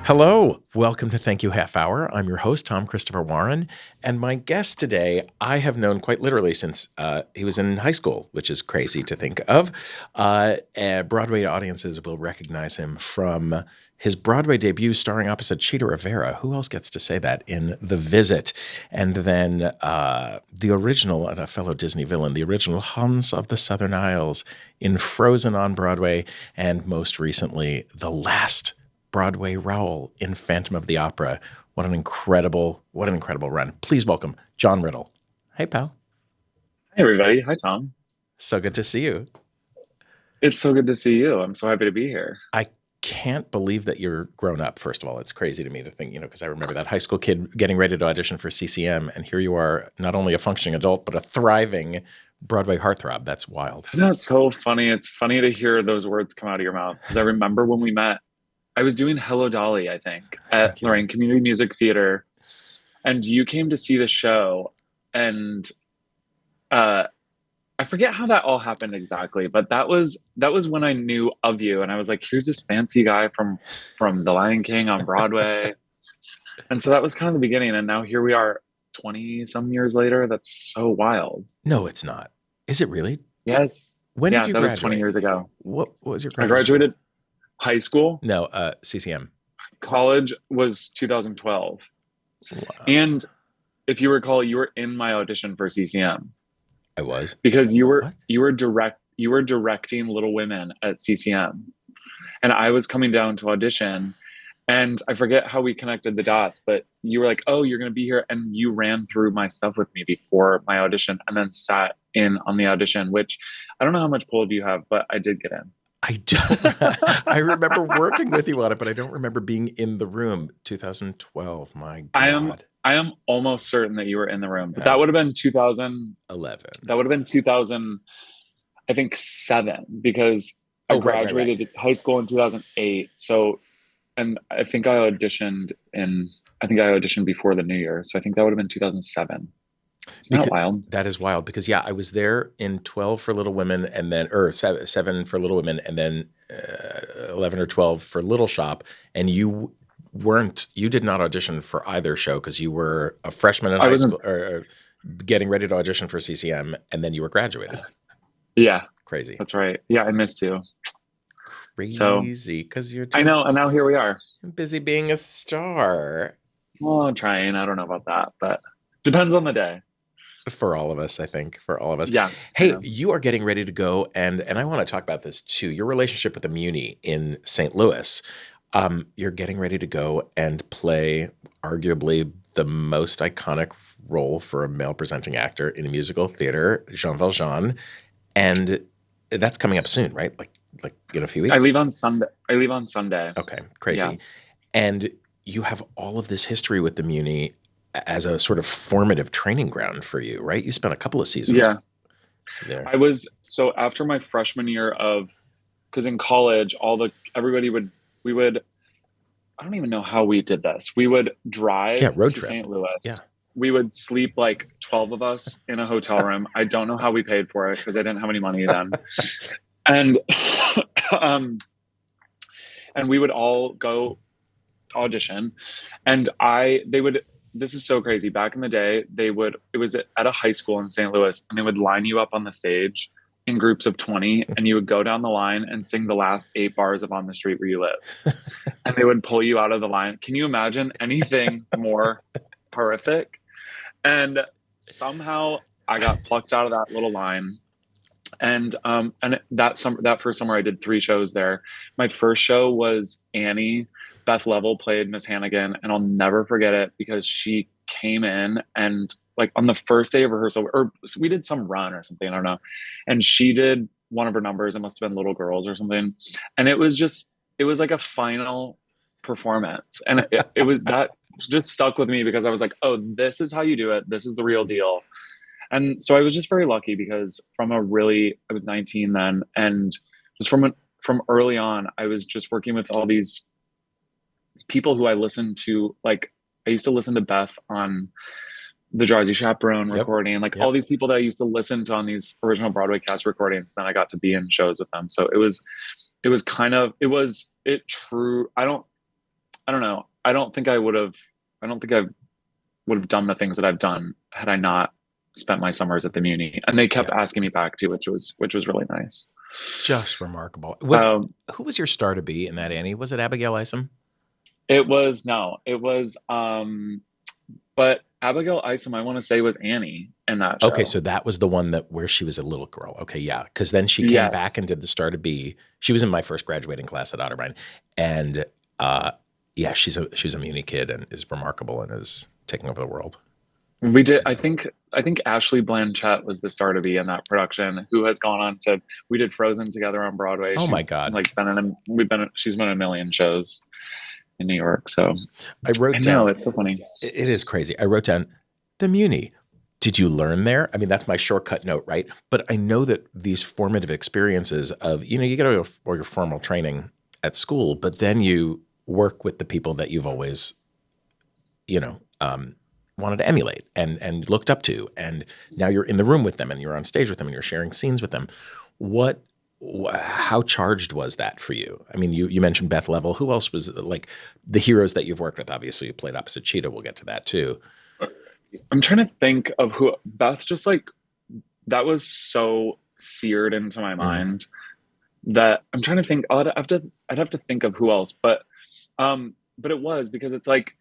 Hello, welcome to Thank You Half Hour. I'm your host, Tom Christopher Warren, and my guest today I have known quite literally since he was in high school, which is crazy to think of. Broadway audiences will recognize him from his Broadway debut starring opposite Cheetah Rivera. Who else gets to say that? In The Visit. And then the original, and a fellow Disney villain, the original Hans of the Southern Isles in Frozen on Broadway, and most recently, the last Broadway Raoul in Phantom of the Opera. What an incredible run. Please welcome John Riddle. Hey, pal. Hey everybody. Hi Tom. So good to see you. It's so good to see you. I'm so happy to be here. I can't believe that you're grown up, first of all. It's crazy to me to think, because I remember that high school kid getting ready to audition for CCM, and here you are, not only a functioning adult, but a thriving Broadway heartthrob. That's wild. Isn't that so funny? It's funny to hear those words come out of your mouth because I remember when we met, I was doing Hello Dolly, I think, I at think you're right. Lorraine Community Music Theater, and you came to see the show, and uh, I forget how that all happened exactly, but that was when I knew of you, and I was like, here's this fancy guy from The Lion King on Broadway, and so that was kind of the beginning, and now here we are, 20 some years later. That's so wild. No, it's not. Is it really? Yes. When did Yeah, you that was 20 graduate? years ago. What was your I graduation class? graduated high school. No, CCM. College was 2012. Wow. And if you recall, you were in my audition for CCM I was. because you were What? you were direct you were directing Little Women at CCM. And I was coming down to audition, and I forget how we connected the dots, but you were like, "Oh, you're going to be here," and you ran through my stuff with me before my audition and then sat in on the audition, which I don't know how much pull do you have, but I did get in. I don't. I remember working with you on it, but I don't remember being in the room. 2012. My I am God. I am almost certain that you were in the room, but Uh, that would have been 2000. 11. That would have been 2000, I think 7, because I Oh, right. graduated high school in 2008. So, and I think I auditioned before the new year. So I think that would have been 2007. Isn't that Because wild? that is wild. Because yeah, I was there in 12 for Little Women, and then or seven for Little Women, and then 11 or 12 for Little Shop. And you did not audition for either show because you were a freshman in I high wasn't, school or getting ready to audition for CCM, and then you were graduated. yeah, Crazy. that's right. Yeah, I missed you. So Crazy. Because you're I too know. And now here we are. busy being a star. Well, I'm trying. I don't know about that, but depends on the day. For all of us, I think. For all of us. Yeah. Hey, Yeah. you are getting ready to go, and I want to talk about this too. Your relationship with the Muni in St. Louis. You're getting ready to go and play arguably the most iconic role for a male presenting actor in musical theater, Jean Valjean, and that's coming up soon, right? Like in a few I weeks. leave on Sunday. I leave on Sunday. Okay, Yeah. crazy. And you have all of this history with the Muni as a sort of formative training ground for you, right? You spent a couple of seasons Yeah. there. I was so after my freshman year of because in college everybody would we would I don't even know how we did this. We would Yeah, drive road to trip. St. Yeah. Louis. We would sleep like 12 of us in a hotel room. I don't know how we paid for it because I didn't have any money then. And um and we would all go audition, and I they would this is so crazy. Back in the day, it was at a high school in St. Louis, and they would line you up on the stage in groups of 20, and you would go down the line and sing the last 8 bars of On the Street Where You Live, and they would pull you out of the line. Can you imagine anything more horrific? And somehow I got plucked out of that little line. And that first summer I did 3 shows there. My first show was Annie. Beth Level played Miss Hannigan, and I'll never forget it because she came in and like on the first day of rehearsal, or we did some run or something, I don't know. And she did one of her numbers. It must have been Little Girls or something. And it was like a final performance. And it was that just stuck with me because I was like, oh, this is how you do it. This is the real deal. And so I was just very lucky because I was 19 then, and just from early on, I was just working with all these people who I listened to. Like I used to listen to Beth on the Jersey Chaperone Yep. recording, like all Yep. these people that I used to listen to on these original Broadway cast recordings. Then I got to be in shows with them. So it was kind of, it was it true. I don't, I don't know. I don't think I would have done the things that I've done had I not spent my summers at the Muni. And they kept Yeah, asking me back to, which was really nice. just remarkable. Was Um, Who was your star to be in that, Annie? Was it Abigail Isom? it was no, it was but Abigail Isom, I want to say, was Annie in that Okay, show. so that was the one that where she was a little girl. Okay, yeah, because then she came back Yes. and did the star to be. She was in my first graduating class at Otterbein, and uh, yeah, she's a Muni kid and is remarkable and is taking over the world. We did. I think Ashley Blanchett was the star to be in that production. Who has gone on to? We did Frozen together on Broadway. Oh She's my God, like been in. She's been in a million shows in New York. So I I wrote know down. it's so funny. It is crazy. I wrote down the Muni. Did you learn there? I mean, that's my shortcut note, right? But I know that these formative experiences of, you get all your formal training at school, but then you work with the people that you've always, you know, wanted to emulate and looked up to, and now you're in the room with them and you're on stage with them and you're sharing scenes with them. What, how charged was that for you? I mean, you mentioned Beth Level. Who else was like the heroes that you've worked with? Obviously, you played opposite Cheetah. We'll get to that too. I'm trying to think of who Beth. Just like that was so seared into my Mm. mind that I'm trying to think. I'd have to think of who else, but it was because it's like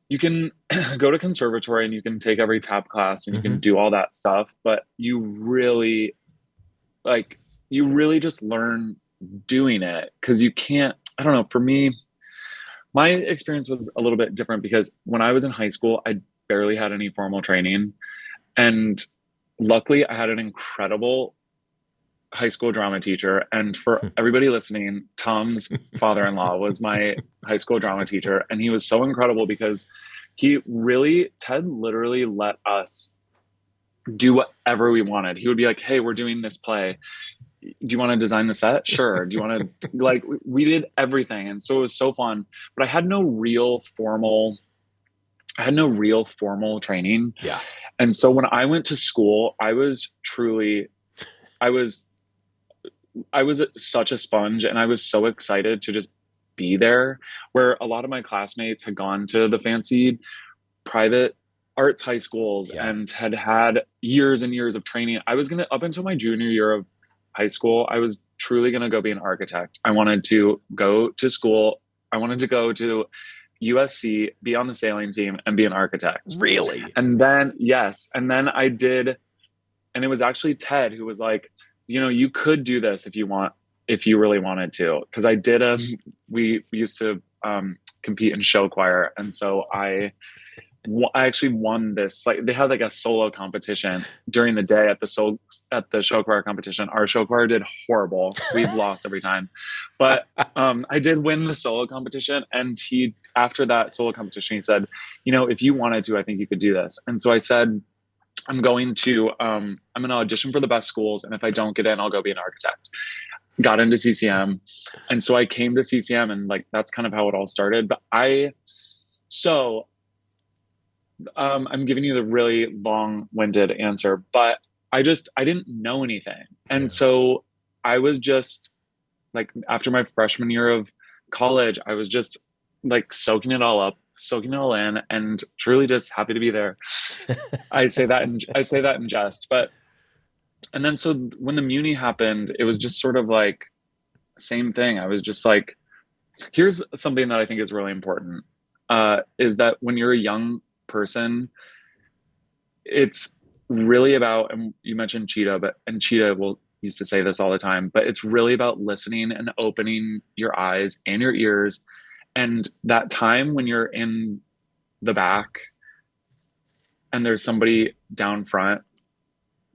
you can go to conservatory and you can take every tap class and you can Hmm. do all that stuff, but like you really just learn doing it because you can't. I don't know. For me, my experience was a little bit different because when I was in high school, I barely had any formal training, and luckily, I had an incredible high school drama teacher. And for everybody listening, Tom's father-in-law was my high school drama teacher, and he was so incredible because Ted literally let us do whatever we wanted. He would be like, "Hey, we're doing this play. Do you want to design the set? Sure. Do you want to like we did everything." And so it was so fun, but I had no real formal training. Yeah. And so when I went to school, I was I was such a sponge, and I was so excited to just be there, where a lot of my classmates had gone to the fancy private arts high schools Yeah. and had had years and years of training. I was going to, up until my junior year of high school, I was truly going to go be an architect. I wanted to go to school. I wanted to go to USC, be on the sailing team, and be an architect. Really? And then, yes. And then I did, and it was actually Ted who was like, you could do this if you really wanted to. Cause we used to compete in show choir. And so I actually won this. Like they had like a solo competition during the day at the show choir competition. Our show choir did horrible. We've lost every time, but I did win the solo competition. And he, after that solo competition, he said, if you wanted to, I think you could do this. And so I said, I'm going to audition for the best schools, and if I don't get in, I'll go be an architect. Got into CCM, and so I came to CCM, and like that's kind of how it all started. So I'm giving you the really long-winded answer, but I didn't know anything, and Yeah. so I was just like after my freshman year of college, I was just like soaking it all up, soaking it all in, and truly just happy to be there. I say that in jest, but and then so when the Muni happened, it was just sort of like same thing. I was just like, here's something that I think is really important. Is that when you're a young person, it's really about, and you mentioned Cheetah, and Cheetah will used to say this all the time, but it's really about listening and opening your eyes and your ears. And that time when you're in the back and there's somebody down front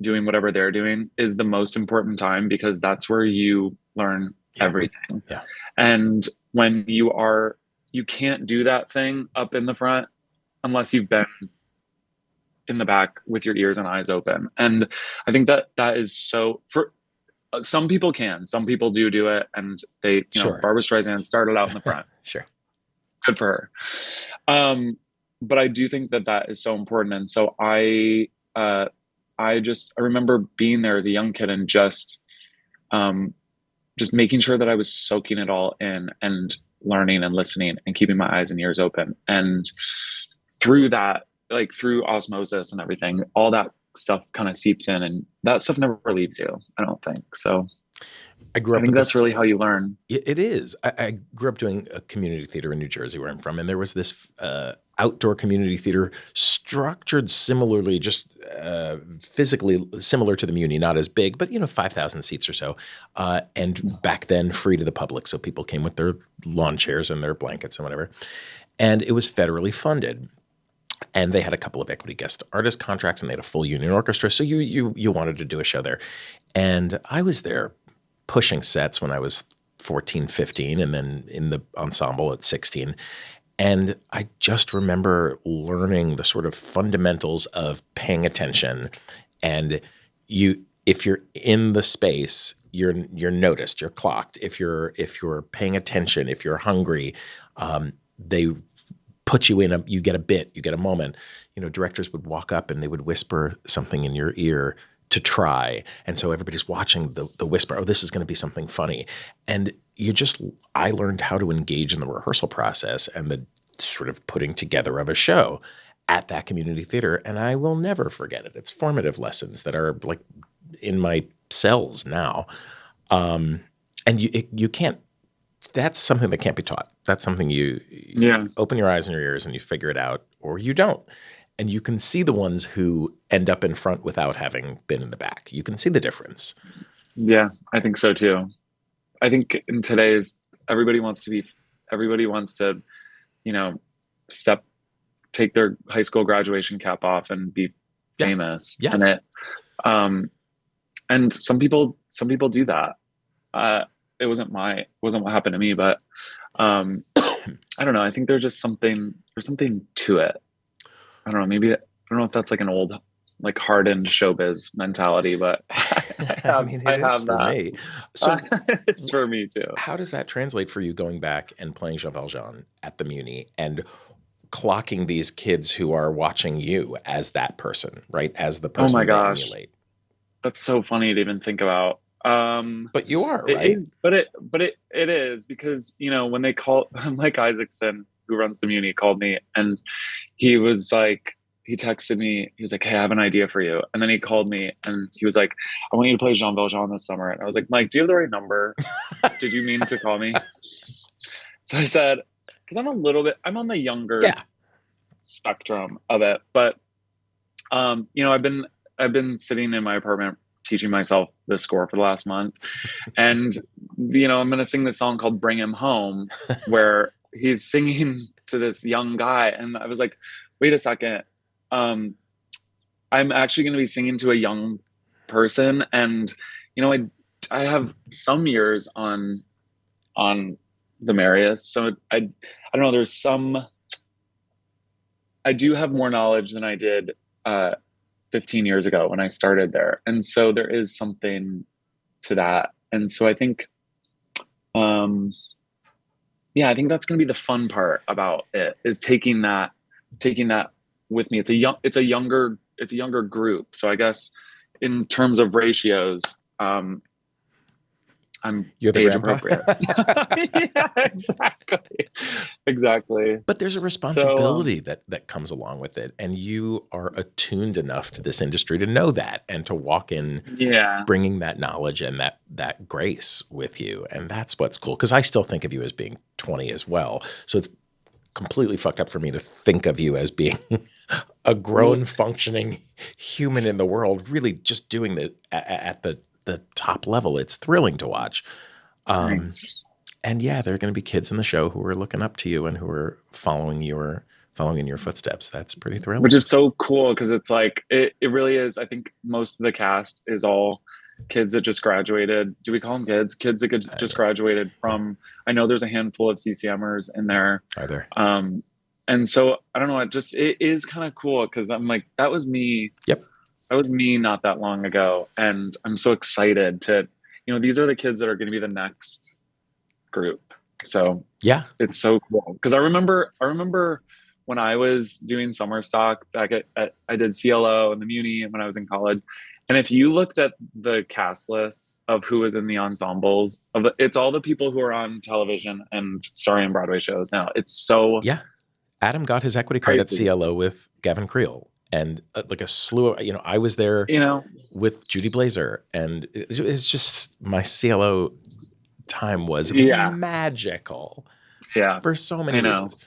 doing whatever they're doing is the most important time because that's where you learn Yeah. everything. Yeah. And when you can't do that thing up in the front unless you've been in the back with your ears and eyes open. And I think that is so for some people some people do it. And Sure. Barbara Streisand started out in the front. Sure. Good for her. But I do think that is so important. And so I remember being there as a young kid and um, just making sure that I was soaking it all in. And learning and listening and keeping my eyes and ears open. And through that, like through osmosis and everything, all that stuff kind of seeps in, and that stuff never leaves you, I don't think. So I grew I up think with that's this. really how you learn. It is. I grew up doing a community theater in New Jersey, where I'm from, and there was this outdoor community theater structured similarly, just physically similar to the Muni, not as big, but 5,000 seats or so, and back then free to the public, so people came with their lawn chairs and their blankets and whatever, and it was federally funded. And they had a couple of equity guest artist contracts, and they had a full union orchestra. So you wanted to do a show there, and I was there pushing sets when I was 14, 15, and then in the ensemble at 16. And I just remember learning the sort of fundamentals of paying attention. And if you're in the space, you're noticed, you're clocked. If you're paying attention, if you're hungry, they put you in you get a bit, you get a moment. Directors would walk up and they would whisper something in your ear to try. And so everybody's watching the whisper, oh, this is going to be something funny. And I learned how to engage in the rehearsal process and the sort of putting together of a show at that community theater. And I will never forget it. It's formative lessons that are like in my cells now. And you can't, that's something that can't be taught. That's something you open your eyes and your ears and you figure it out, or you don't. And you can see the ones who end up in front without having been in the back. You can see the difference. Yeah, I think so too. I think in today's, everybody wants to, you know, take their high school graduation cap off and be famous. Yeah. And some people do that. It wasn't what happened to me, but I don't know. I think there's something to it. I don't know. Maybe, I don't know if that's like an old, like hardened showbiz mentality, but it is for me. So it's for me too. How does that translate for you going back and playing Jean Valjean at the Muni and clocking these kids who are watching you as that person, right? As the person they emulate. That's so funny to even think about. But you are, it right? Is, it is, because, when they call Mike Isaacson, who runs the Muni, called me, and he was like, he texted me, he was like, hey, I have an idea for you. And then he called me and he was like, I want you to play Jean Valjean this summer. And I was like, Mike, do you have the right number? Did you mean to call me? So I said, because I'm on the younger spectrum of it. But, I've been sitting in my apartment teaching myself the score for the last month. And, I'm going to sing this song called Bring Him Home, where he's singing to this young guy. And I was like, wait a second. I'm actually going to be singing to a young person. And, I have some years on the Marius. So I don't know, I do have more knowledge than I did 15 years ago when I started there. And so there is something to that. And so I think, I think that's going to be the fun part about it, is taking that with me. It's a younger group. So I guess in terms of ratios, you're the age grandpa. Appropriate. Yeah, exactly. But there's a responsibility that comes along with it, and you are attuned enough to this industry to know that and to walk in, bringing that knowledge and that grace with you, and that's what's cool. Because I still think of you as being 20 as well, so it's completely fucked up for me to think of you as being a grown, functioning human in the world, really just doing at the top level. It's thrilling to watch. Thanks. And there are going to be kids in the show who are looking up to you and who are following in your footsteps. That's pretty thrilling. Which is so cool, because it's like, it really is. I think most of the cast is all kids that just graduated. Do we call them kids? Kids that just graduated from, I know there's a handful of CCMers in there. Are there? And so I don't know, it is kind of cool, because I'm like, that was me. Yep. That was me not that long ago. And I'm so excited to, these are the kids that are going to be the next group. So it's so cool. Because I remember when I was doing summer stock back I did CLO and the Muni when I was in college, And if you looked at the cast list of who was in the ensembles, it's all the people who are on television and starring in Broadway shows now. It's so Yeah. Adam got his equity card at crazy. CLO with Gavin Creel, and like a slew of, I was there You know, with Judy Blazer, and it's just my CLO time was yeah, magical yeah. for so many I know. reasons.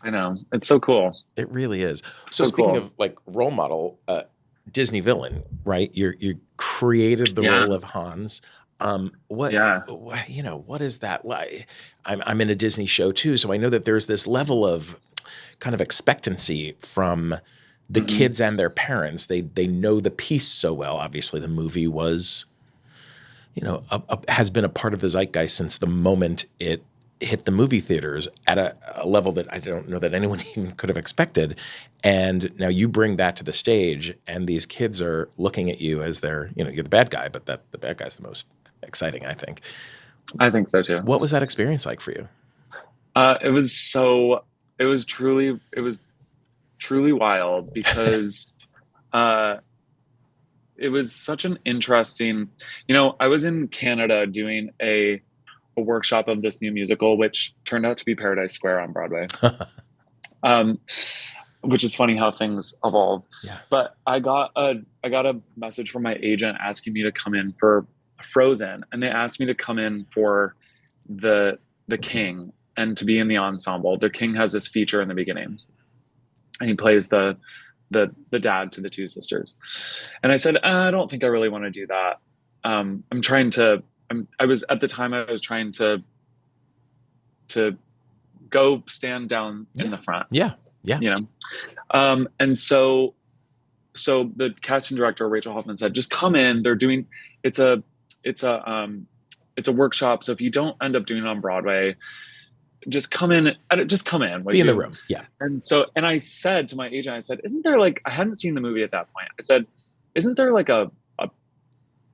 I know. It's so cool. It really is. So So speaking cool. of like role model, Disney villain, right? You created the Yeah. role of Hans. Yeah. What is that like? I'm in a Disney show too, so I know that there's this level of kind of expectancy from the Hmm. kids and their parents. They know the piece so well. Obviously, the movie was, has been a part of the zeitgeist since the moment it hit the movie theaters at a level that I don't know that anyone even could have expected. And now you bring that to the stage, and these kids are looking at you as you're the bad guy, but that the bad guy's the most exciting, I think. I think so too. What was that experience like for you? It was so, it was truly wild because, uh, it was such an interesting, I was in Canada doing a workshop of this new musical, which turned out to be Paradise Square on Broadway. Um, which is funny how things evolve. Yeah. But I got a message from my agent asking me to come in for Frozen, and they asked me to come in for the the King and to be in the ensemble. The King has this feature in the beginning, and he plays the dad to the two sisters. And I said, I don't think I really want to do that. I'm trying to. I was at the time I was trying to go stand down in Yeah. the front, Yeah. Yeah. you know. And so the casting director Rachel Hoffman said, just come in. They're doing it's a it's a it's a workshop. So if you don't end up doing it on Broadway, just come in, would Be in the you? room. Yeah. And I said to my agent, I said, isn't there like I hadn't seen the movie at that point. I said, isn't there like a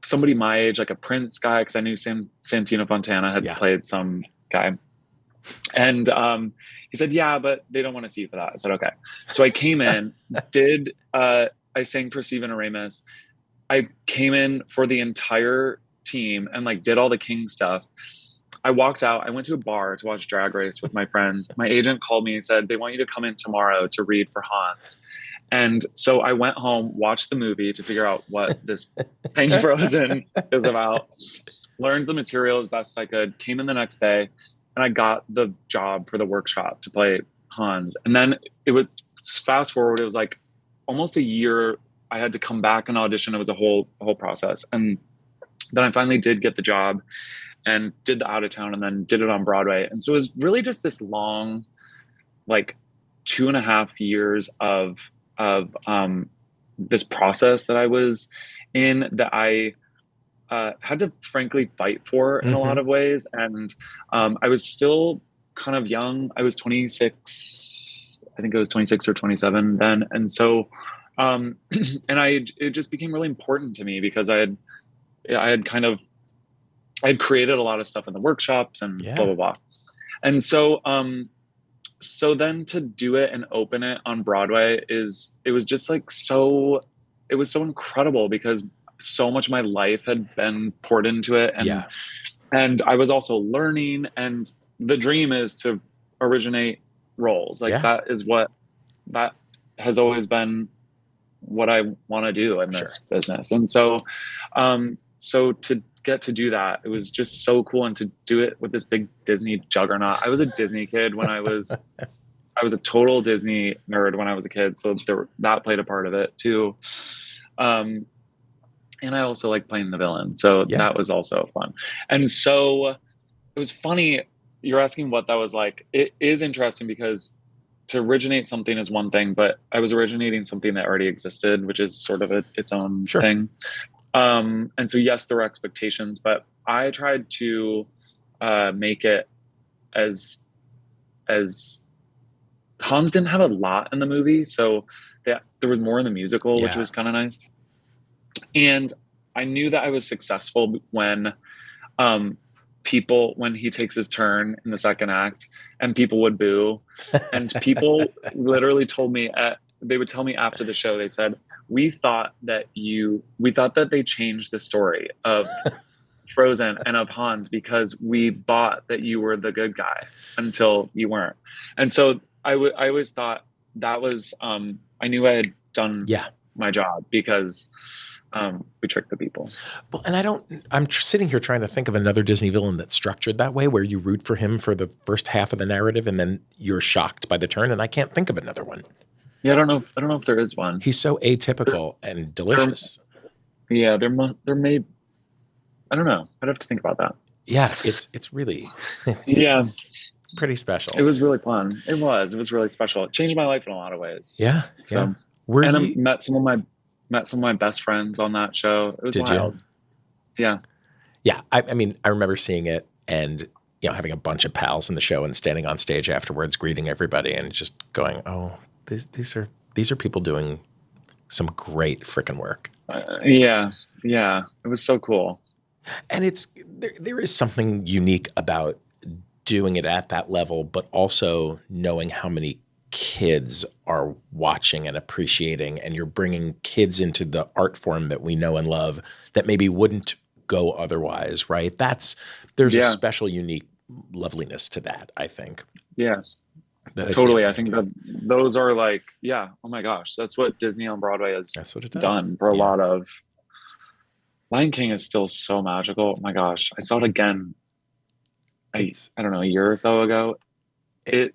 somebody my age, like a Prince guy? Because I knew Santino Fontana had Yeah. played some guy. And he said, yeah, but they don't want to see you for that. I said, okay. So I came in, did I sang for Stephen Aramis. I came in for the entire team and like did all the King stuff. I walked out. I went to a bar to watch Drag Race with my friends. My agent called me and said, they want you to come in tomorrow to read for Hans. And so I went home, watched the movie to figure out what this thing Frozen is about, learned the material as best I could, came in the next day, and I got the job for the workshop to play Hans. And then it was fast forward, it was like almost a year. I had to come back and audition. It was a whole process. And then I finally did get the job and did the out of town and then did it on Broadway. And so it was really just this long, like 2.5 years of this process that I was in that I had to frankly fight for in a lot Mm-hmm. of ways. And I was still kind of young. I was 26. I think I was 26 or 27 then. And so, and it just became really important to me because I had kind of, I had created a lot of stuff in the workshops and blah, Yeah. blah, blah. And so, so then to do it and open it on Broadway it was just like it was so incredible because so much of my life had been poured into it. Yeah. And I was also learning, and the dream is to originate roles. Like Yeah. that has always been what I want to do in Sure. this business. And so, so to get to do that, it was just so cool. And to do it with this big Disney juggernaut. I was a Disney kid I was a total Disney nerd when I was a kid. So that played a part of it too. And I also like playing the villain. So Yeah. that was also fun. And so it was funny. You're asking what that was like. It is interesting because to originate something is one thing, but I was originating something that already existed, which is sort of its own Sure. thing. And so, yes, there were expectations, but I tried to make it as Hans didn't have a lot in the movie, so there was more in the musical, which Yeah. was kind of nice. And I knew that I was successful when when he takes his turn in the second act and people would boo, and people literally told me they would tell me after the show, they said, we thought that they changed the story of Frozen and of Hans because we bought that you were the good guy until you weren't. And so I always thought that was, I knew I had done Yeah. my job because we tricked the people. Well, and I'm sitting here trying to think of another Disney villain that's structured that way, where you root for him for the first half of the narrative and then you're shocked by the turn. And I can't think of another one. Yeah, I don't know if there is one. He's so atypical and delicious. There may, I don't know. I'd have to think about that. Yeah, it's really yeah, pretty special. It was really fun. It was really special. It changed my life in a lot of ways. Yeah, so, yeah. I met some of my best friends on that show. It was wild. Yeah. Yeah. I mean, I remember seeing it and, having a bunch of pals in the show and standing on stage afterwards, greeting everybody and just going, oh, these are people doing some great freaking work. Yeah. It was so cool. And there is something unique about doing it at that level, but also knowing how many kids are watching and appreciating, and you're bringing kids into the art form that we know and love that maybe wouldn't go otherwise, right? There's a special, unique loveliness to that, I think. Yeah, totally. I think that those are like, oh my gosh, that's what Disney on Broadway has done for a lot of. Lion King is still so magical. Oh my gosh, I saw it again. I don't know, a year or so ago. It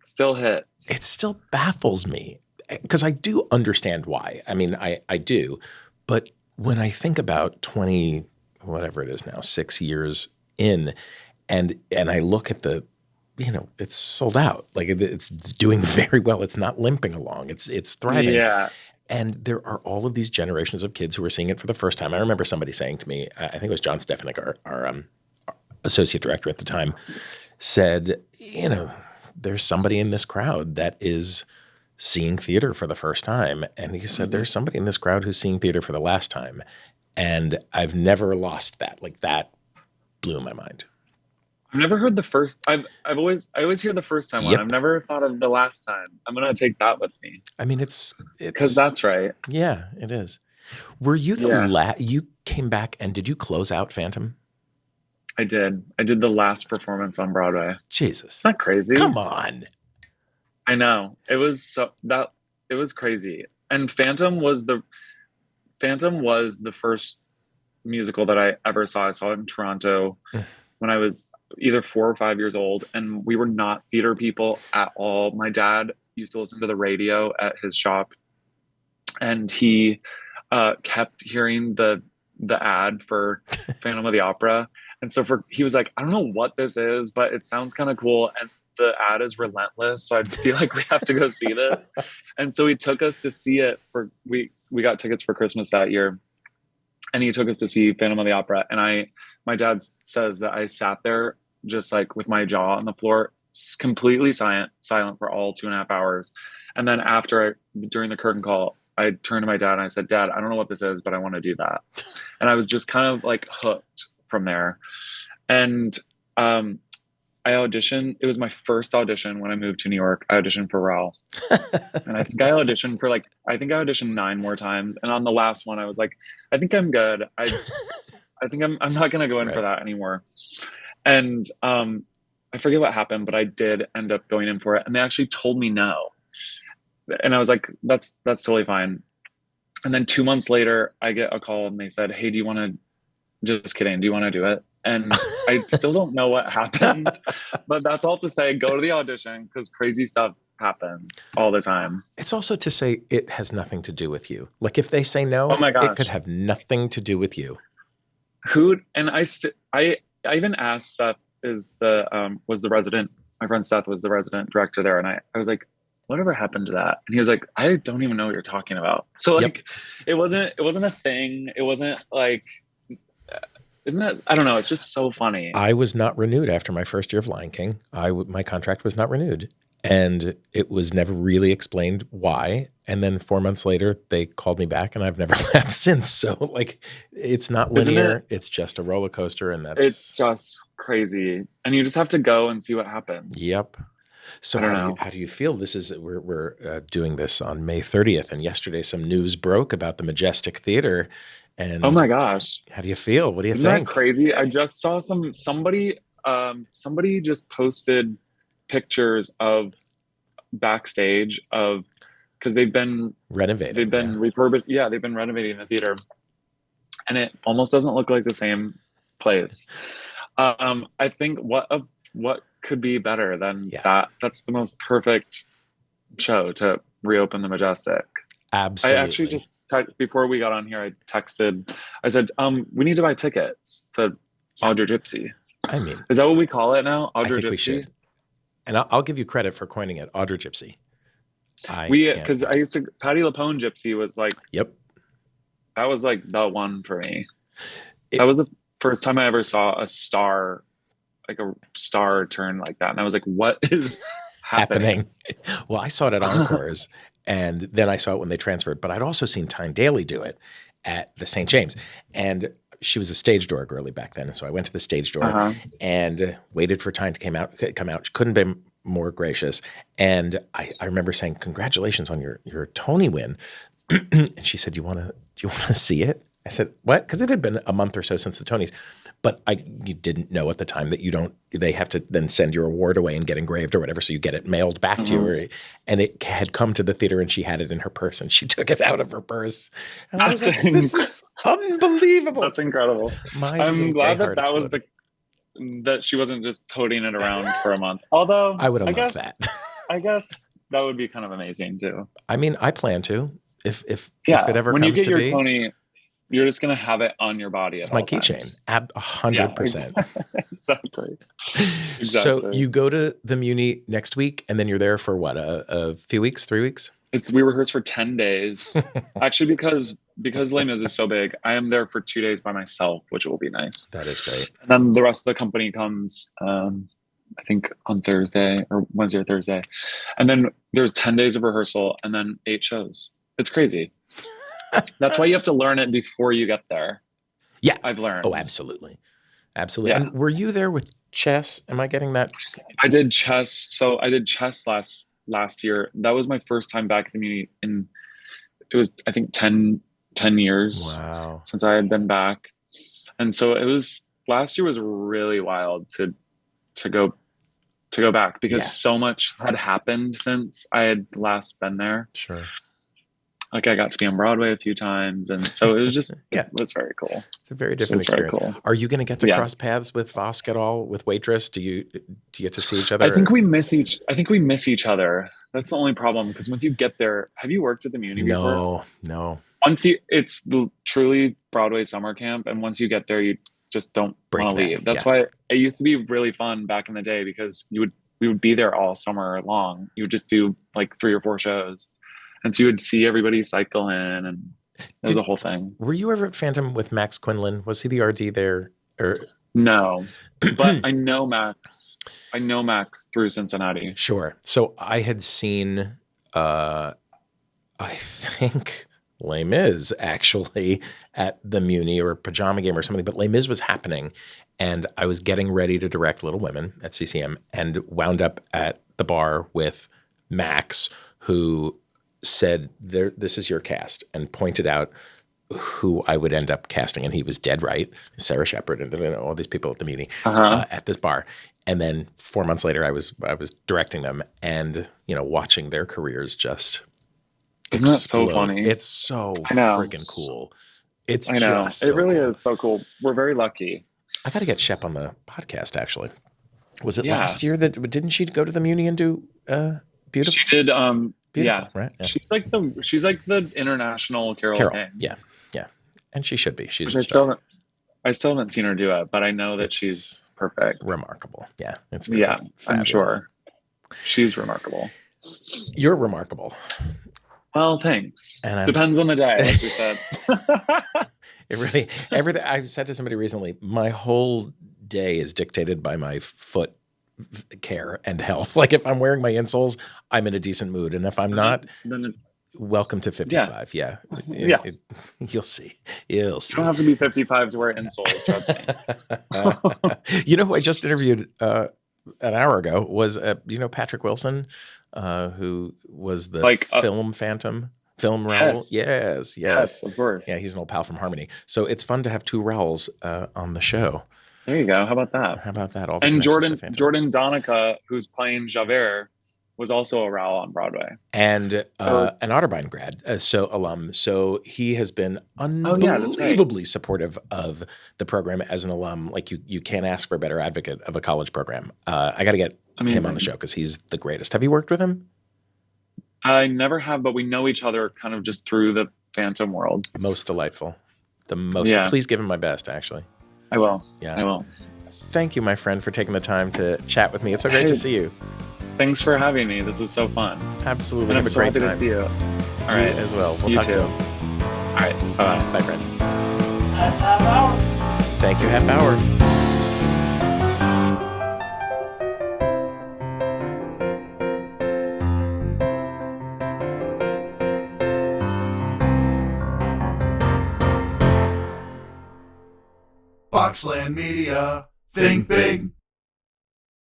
still hits. It still baffles me because I do understand why. I mean, I do, but when I think about 20, whatever it is now, 6 years in, and I look at the, it's sold out. Like it's doing very well. It's not limping along. It's thriving. Yeah. And there are all of these generations of kids who are seeing it for the first time. I remember somebody saying to me, I think it was John Stefanik, our associate director at the time, said, there's somebody in this crowd that is seeing theater for the first time. And he said, there's somebody in this crowd who's seeing theater for the last time. And I've never lost that. Like that blew my mind. I've never heard the first. I always hear the first time one. I've never thought of the last time. I'm gonna take that with me. I mean, it's because that's right. Yeah, it is. Were you you came back and did you close out Phantom? I did. I did the last performance on Broadway. Jesus, isn't that crazy? Come on. I know it was it was crazy. And Phantom was the first musical that I ever saw. I saw it in Toronto when I was either 4 or 5 years old, and we were not theater people at all. My dad used to listen to the radio at his shop, and he kept hearing the ad for Phantom of the Opera, and so he was like, I don't know what this is, but it sounds kind of cool, and the ad is relentless, so I feel like we have to go see this. And so he took us to see it we got tickets for Christmas that year. And he took us to see Phantom of the Opera. And my dad says that I sat there just like with my jaw on the floor, completely silent for all 2.5 hours. And then during the curtain call, I turned to my dad and I said, Dad, I don't know what this is, but I want to do that. And I was just kind of like hooked from there. And I auditioned. It was my first audition when I moved to New York. I auditioned for Raoul. And I think I auditioned 9 more times. And on the last one, I was like, I think I'm good. I think I'm not going to go in for that anymore. And I forget what happened, but I did end up going in for it. And they actually told me no. And I was like, that's totally fine. And then 2 months later, I get a call and they said, hey, do you want to, just kidding, do you want to do it? And I still don't know what happened, but that's all to say, go to the audition because crazy stuff happens all the time. It's also to say it has nothing to do with you. Like if they say no, oh my gosh, it could have nothing to do with you. I even asked Seth was the resident, my friend Seth was the resident director there. And I was like, whatever happened to that? And he was like, I don't even know what you're talking about. So like, it wasn't a thing. It wasn't like, isn't that, I don't know. It's just so funny. I was not renewed after my first year of Lion King. My contract was not renewed and it was never really explained why. And then 4 months later, they called me back and I've never left since. So like, it's not linear. It's just a roller coaster. And it's just crazy. And you just have to go and see what happens. Yep. So I don't know. how do you feel? We're doing this on May 30th, and yesterday some news broke about the Majestic Theater. Oh And my gosh. how do you feel? What do you Isn't that think? crazy? I just saw somebody just posted pictures of backstage of because Renovating, they've yeah. been refurbished. Yeah, they've been renovating the theater, and it almost doesn't look like the same place. I think what could be better than Yeah, that? That's the most perfect show to reopen the Majestic. I actually absolutely. just before we got on here, I texted. I said, we need to buy tickets to Yeah, Audra Gypsy. I mean, Is that what we call it now? I Audra think we Gypsy? should. And I'll give you credit for coining it, Audra Gypsy. I We can't because I wait. used to Patty LaPone Gypsy was like Yep. that was like the one for me. That It was the first time I ever saw a star, like a star turn like that. And I was like, what is happening? happening. Well, I saw it at Encores, and then I saw it when they transferred. But I'd also seen Tyne Daly do it at the St. James, and she was a stage door girly back then. And so I went to the stage door Uh-huh. and waited for Tyne to come out. She couldn't be more gracious. And I remember saying, "Congratulations on your Tony win." And she said, Do you want to see it?" I said, "What?" Because it had been a month or so since the Tonys, but you didn't know at the time that they have to then send your award away and get engraved or whatever, so you get it mailed back to Mhm. you. And it had come to the theater, and she had it in her purse, and she took it out of her purse, and I was That's like, "This is unbelievable!" that's incredible. My I'm little gay glad that heart that was exploded. that she wasn't just toting it around for a month. Although I would have loved that. I guess that would be kind of amazing too. I mean, I plan to if it Yeah, ever when you comes get to your be. Tony, you're just gonna have it on your body It's at my all keychain, times. Yeah, 100%. exactly, So exactly. you go to the Muni next week, and then you're there for what, a few weeks, 3 weeks? We rehearse for 10 days. Actually, because Les Mis is so big, I am there for 2 days by myself, which will be nice. That is great. And then the rest of the company comes, I think on Thursday or Wednesday or Thursday, and then there's 10 days of rehearsal and then 8 shows. It's crazy. That's why you have to learn it before you get there. Yeah. I've Oh, learned. absolutely. Absolutely. Yeah. And were you there with chess? Am I getting that? I did chess. So I did chess last year. That was my first time back at the community in it was I think 10 years Wow. since I had been back. And so it was last year was really wild to go to go back because Yeah. so much had happened since I had last been there. Sure. Like I got to be on Broadway a few times, and so it was just Yeah. it was very cool. It's a very It different was very experience. cool. Are you going to get to Yeah. cross paths with Vosk at all, with Waitress? Do you get to see each other? I think we miss each other. That's the only problem because once you get there, have you worked at the Muni before? No. It's truly Broadway summer camp, and once you get there, you just don't want to Breakneck. leave. That's Yeah. why it used to be really fun back in the day because we would be there all summer long. You would just do like 3 or 4 shows, and so you would see everybody cycle in, and it was a whole thing. Were you ever at Phantom with Max Quinlan? Was he the RD there? Or No, but I know Max. I know Max through Cincinnati. Sure. So I had seen, I think Les Mis actually at the Muni or Pajama Game or something, but Les Mis was happening, and I was getting ready to direct Little Women at CCM and wound up at the bar with Max, who said, "This is your cast," and pointed out who I would end up casting, and he was dead right. Sarah Shepard and all these people at the Muni at this bar. And then 4 months later, I was directing them, and watching their careers just Isn't that explode. so funny? It's so freaking cool. It's I know. just It so really cool. is so cool. We're very lucky. I got to get Shep on the podcast. Actually, was it Yeah. last year that didn't she go to the Muni and do Beautiful? She did. Beautiful, Yeah. right? Yeah. She's like the international Carol King. Yeah, and she should be. She's Which I still haven't seen her do it, but I know that It's she's perfect. remarkable. Yeah, it's really Yeah, I'm fabulous. sure she's remarkable. You're remarkable. Well, thanks. And depends on the day, like you said. It really everything. I've said to somebody recently, my whole day is dictated by my foot care and health. Like if I'm wearing my insoles, I'm in a decent mood, and if I'm not, Then welcome to 55. Yeah, Yeah. You'll see. You'll see. you don't have to be 55 to wear insoles. Trust me. You know who I just interviewed an hour ago was, Patrick Wilson, who was the Like, film Phantom, film Raoul. yes, Yes, yes, yes. of course. Yeah, he's an old pal from Harmony. So it's fun to have two Raouls on the show. There you go. How about that? How about that? All the And connections to Phantom. Jordan Donica, who's playing Javert, was also a Raoul on Broadway. And So an Otterbein grad, so alum. So he has been oh yeah, that's right. unbelievably supportive of the program as an alum. Like you can't ask for a better advocate of a college program. I got to get him on the show because he's the greatest. Have you worked with him? I never have, but we know each other kind of just through the Phantom world. Most delightful. The most. Yeah. Please give him my best, actually. I will. Yeah. I will. Thank you, my friend, for taking the time to chat with me. It's so great to see you. Thanks for having me. This was so fun. Absolutely. And Have I'm a so great happy time. to see you. All right. You as well. We'll You talk too. soon. All right. Bye. Bye, friend. Half hour. Thank you, half hour. Boxland Media. Think big.